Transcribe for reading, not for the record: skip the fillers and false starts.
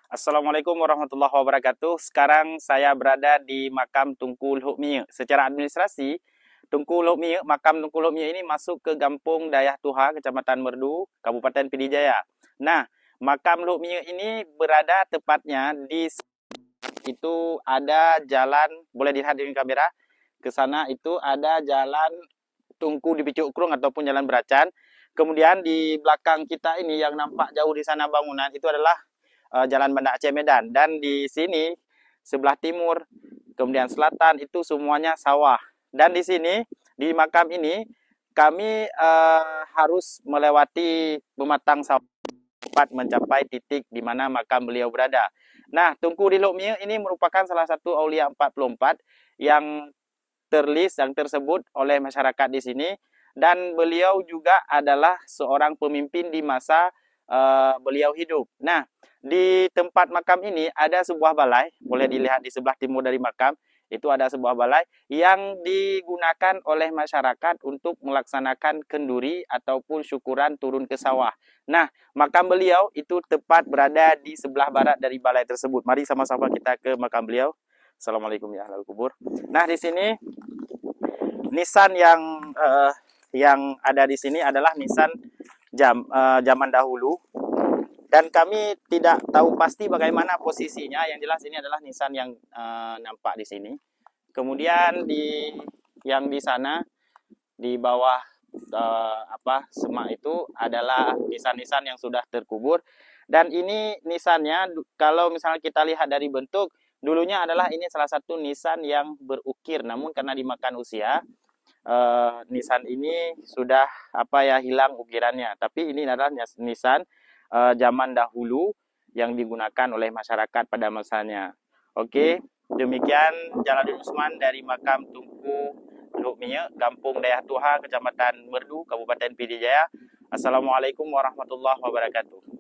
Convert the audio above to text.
Assalamualaikum warahmatullahi wabarakatuh. Sekarang saya berada di makam Tunku Luhuk Mie. Secara administrasi, makam Tunku Luhuk Mie ini masuk ke Kampung Dayah Tuha, Kecamatan Merdu, Kabupaten Pidijaya. Nah, makam Luhuk Mie ini berada tepatnya di itu ada jalan, boleh dilihat di kamera. Ke sana itu ada jalan Tungku di Picuk Krung ataupun jalan Beracan. Kemudian di belakang kita ini yang nampak jauh di sana bangunan itu adalah Jalan Banda Aceh Medan, dan di sini sebelah timur kemudian selatan itu semuanya sawah. Dan di sini di makam ini kami harus melewati pematang sawah tepat mencapai titik di mana makam beliau berada. Nah, Tunku Luhuk Mie ini merupakan salah satu aulia 44 yang yang tersebut oleh masyarakat di sini, dan beliau juga adalah seorang pemimpin di masa beliau hidup. Nah, di tempat makam ini ada sebuah balai, boleh dilihat di sebelah timur dari makam. Itu ada sebuah balai yang digunakan oleh masyarakat untuk melaksanakan kenduri ataupun syukuran turun ke sawah. Nah, makam beliau itu tepat berada di sebelah barat dari balai tersebut. Mari sama-sama kita ke makam beliau. Assalamualaikum ya ahlal kubur. Nah, di sini nisan yang ada di sini adalah nisan zaman dahulu, dan kami tidak tahu pasti bagaimana posisinya. Yang jelas ini adalah nisan yang nampak di sini. Kemudian yang di sana di bawah semak itu adalah nisan-nisan yang sudah terkubur. Dan ini nisannya kalau misalnya kita lihat dari bentuk, dulunya adalah ini salah satu nisan yang berukir, namun karena dimakan usia nisan ini sudah hilang ukirannya. Tapi ini adalah nisan zaman dahulu yang digunakan oleh masyarakat pada masanya. Oke, demikian Jalaluddin Usman dari makam Tunku Luhuk Mie, Kampung Dayah Tuha, Kecamatan Merdu, Kabupaten Pidijaya. Assalamualaikum warahmatullahi wabarakatuh.